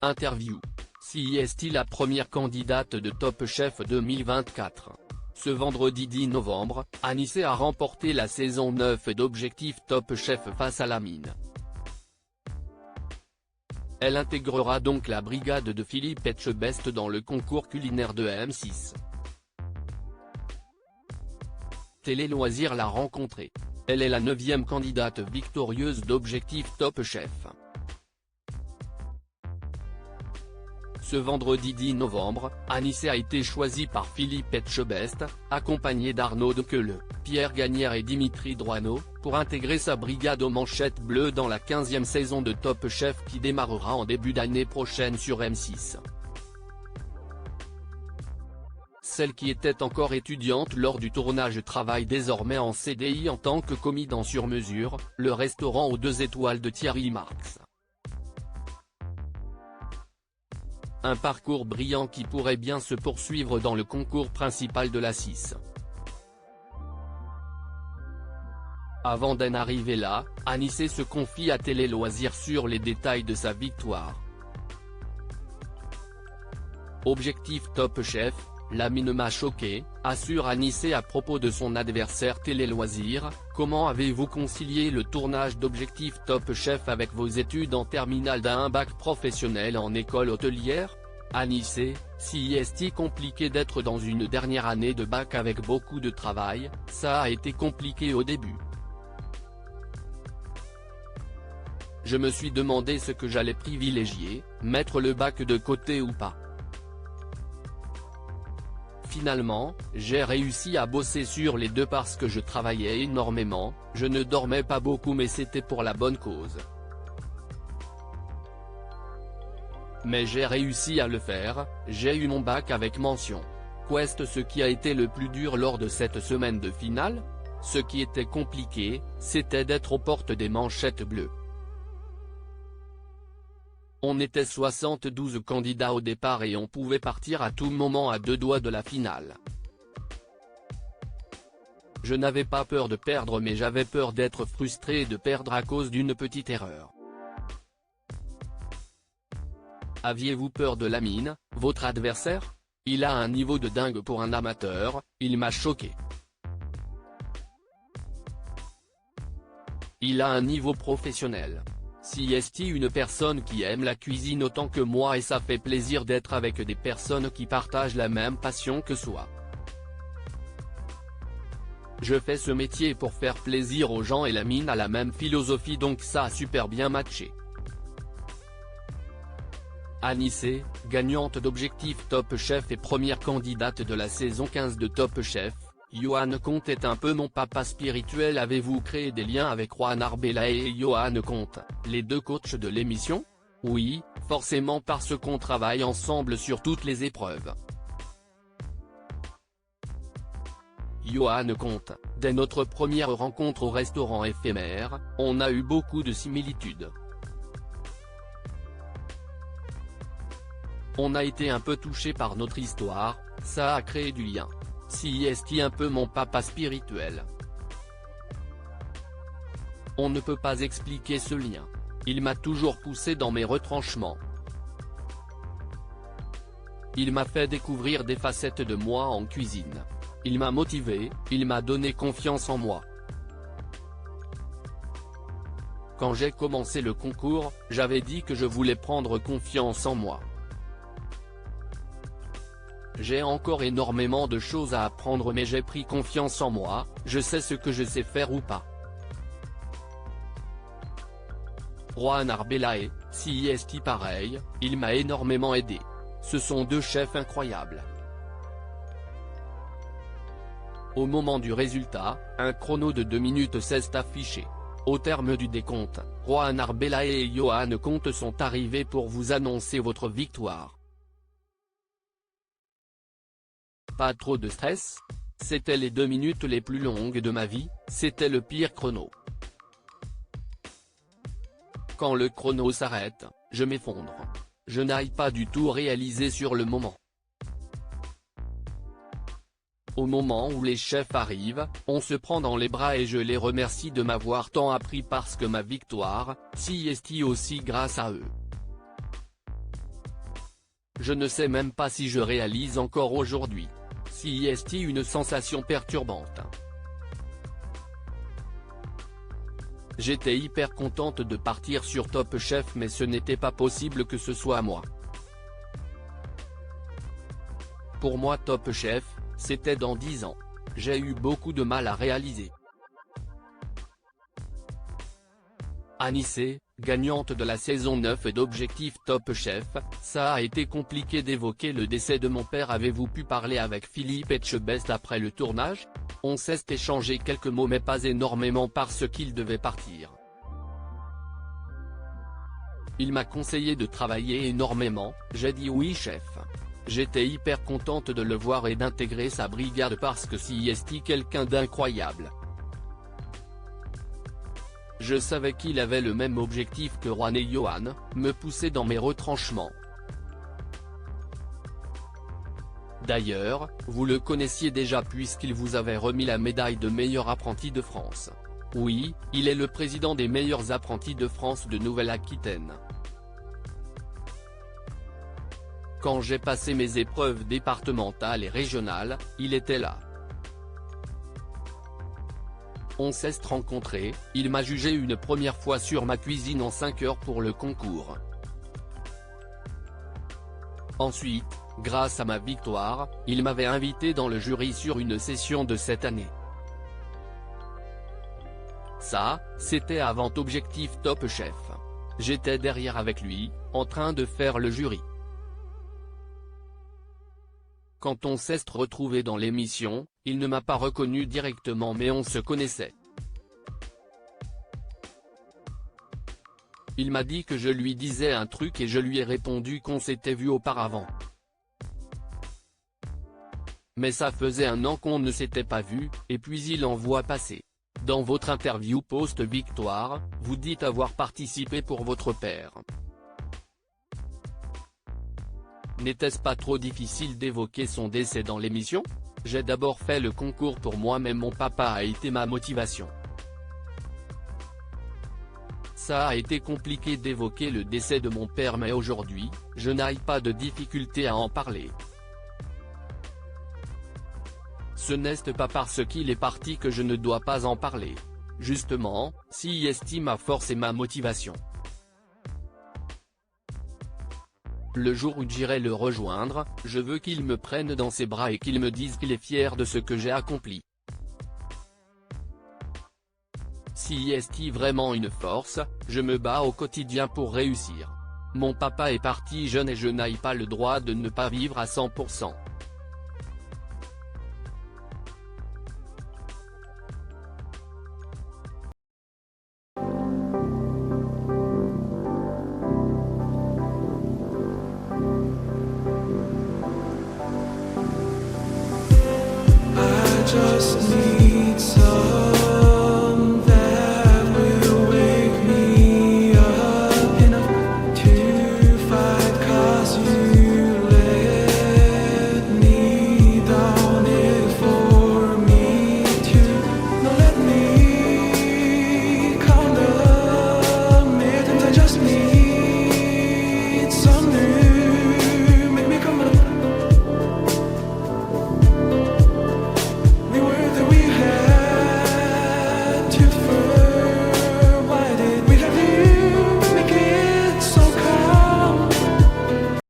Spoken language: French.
Interview. Si est-il la première candidate de Top Chef 2024? Ce vendredi 10 novembre, Anissé a remporté la saison 9 d'Objectif Top Chef face à la mine. Elle intégrera donc la brigade de Philippe Etchebest dans le concours culinaire de M6. Télé Loisirs l'a rencontrée. Elle est la 9e candidate victorieuse d'Objectif Top Chef. Ce vendredi 10 novembre, Anissé a été choisie par Philippe Etchebest, accompagné d'Arnaud Dequeleux, Pierre Gagnère et Dimitri Droineau, pour intégrer sa brigade aux manchettes bleues dans la 15e saison de Top Chef qui démarrera en début d'année prochaine sur M6. Celle qui était encore étudiante lors du tournage travaille désormais en CDI en tant que commis dans Sur Mesure, le restaurant aux 2 étoiles de Thierry Marx. Un parcours brillant qui pourrait bien se poursuivre dans le concours principal de la 6. Avant d'en arriver là, Anissé se confie à Télé Loisirs sur les détails de sa victoire. Objectif Top Chef, la mine m'a choqué, assure Anissé à propos de son adversaire Télé Loisirs. Comment avez-vous concilié le tournage d'Objectif Top Chef avec vos études en terminale d'un bac professionnel en école hôtelière? Anissé, si est-il compliqué d'être dans une dernière année de bac avec beaucoup de travail? Ça a été compliqué au début. Je me suis demandé ce que j'allais privilégier, mettre le bac de côté ou pas. Finalement, j'ai réussi à bosser sur les deux parce que je travaillais énormément, je ne dormais pas beaucoup mais c'était pour la bonne cause. Mais j'ai réussi à le faire, j'ai eu mon bac avec mention. Qu'est-ce ce qui a été le plus dur lors de cette semaine de finale? Ce qui était compliqué, c'était d'être aux portes des manchettes bleues. On était 72 candidats au départ et on pouvait partir à tout moment à 2 doigts de la finale. Je n'avais pas peur de perdre mais j'avais peur d'être frustré et de perdre à cause d'une petite erreur. Aviez-vous peur de la mine, votre adversaire? Il a un niveau de dingue pour un amateur, il m'a choqué. Il a un niveau professionnel. Si est-il une personne qui aime la cuisine autant que moi et ça fait plaisir d'être avec des personnes qui partagent la même passion que soi. Je fais ce métier pour faire plaisir aux gens et la mine a la même philosophie donc ça a super bien matché. Anissé, gagnante d'Objectif Top Chef et première candidate de la saison 15 de Top Chef, Yoann Comte est un peu mon papa spirituel. Avez-vous créé des liens avec Juan Arbela et Yoann Comte, les 2 coachs de l'émission? Oui, forcément parce qu'on travaille ensemble sur toutes les épreuves. Yoann Comte, dès notre première rencontre au restaurant éphémère, on a eu beaucoup de similitudes. On a été un peu touché par notre histoire, ça a créé du lien. Si est-il un peu mon papa spirituel? On ne peut pas expliquer ce lien. Il m'a toujours poussé dans mes retranchements. Il m'a fait découvrir des facettes de moi en cuisine. Il m'a motivé, il m'a donné confiance en moi. Quand j'ai commencé le concours, j'avais dit que je voulais prendre confiance en moi. J'ai encore énormément de choses à apprendre mais j'ai pris confiance en moi, je sais ce que je sais faire ou pas. Juan Arbela et, si est pareil, il m'a énormément aidé. Ce sont 2 chefs incroyables. Au moment du résultat, un chrono de 2 minutes 16 est affiché. Au terme du décompte, Juan Arbela et Yoann Comte sont arrivés pour vous annoncer votre victoire. Pas trop de stress? C'était les 2 minutes les plus longues de ma vie, c'était le pire chrono. Quand le chrono s'arrête, je m'effondre. Je n'arrive pas du tout réalisé sur le moment. Au moment où les chefs arrivent, on se prend dans les bras et je les remercie de m'avoir tant appris parce que ma victoire, si est aussi grâce à eux. Je ne sais même pas si je réalise encore aujourd'hui. Si est une sensation perturbante. J'étais hyper contente de partir sur Top Chef mais ce n'était pas possible que ce soit moi. Pour moi Top Chef, c'était dans 10 ans. J'ai eu beaucoup de mal à réaliser. Anissé, gagnante de la saison 9 et d'Objectif Top Chef, ça a été compliqué d'évoquer le décès de mon père. Avez-vous pu parler avec Philippe Etchebest après le tournage? On s'est échangé quelques mots mais pas énormément parce qu'il devait partir. Il m'a conseillé de travailler énormément, j'ai dit oui chef. J'étais hyper contente de le voir et d'intégrer sa brigade parce que c'est quelqu'un d'incroyable. Je savais qu'il avait le même objectif que Juan et Johan, me pousser dans mes retranchements. D'ailleurs, vous le connaissiez déjà puisqu'il vous avait remis la médaille de meilleur apprenti de France. Oui, il est le président des meilleurs apprentis de France de Nouvelle-Aquitaine. Quand j'ai passé mes épreuves départementales et régionales, il était là. On s'est rencontrés, il m'a jugé une première fois sur ma cuisine en 5 heures pour le concours. Ensuite, grâce à ma victoire, il m'avait invité dans le jury sur une session de cette année. Ça, c'était avant Objectif Top Chef. J'étais derrière avec lui, en train de faire le jury. Quand on s'est retrouvé dans l'émission, il ne m'a pas reconnu directement mais on se connaissait. Il m'a dit que je lui disais un truc et je lui ai répondu qu'on s'était vu auparavant. Mais ça faisait 1 an qu'on ne s'était pas vu, et puis il en voit passer. Dans votre interview post-victoire, vous dites avoir participé pour votre père. N'était-ce pas trop difficile d'évoquer son décès dans l'émission? J'ai d'abord fait le concours pour moi mais mon papa a été ma motivation. Ça a été compliqué d'évoquer le décès de mon père mais aujourd'hui, je n'ai pas de difficulté à en parler. Ce n'est pas parce qu'il est parti que je ne dois pas en parler. Justement, si estime ma force et ma motivation. Le jour où j'irai le rejoindre, je veux qu'il me prenne dans ses bras et qu'il me dise qu'il est fier de ce que j'ai accompli. Si est vraiment une force, je me bats au quotidien pour réussir. Mon papa est parti jeune et je n'ai pas le droit de ne pas vivre à 100%. Just need some that will wake me up enough to fight 'cause you let me down it for me to not let me count the minutes. I just need some new make me come up. We were that we had to first.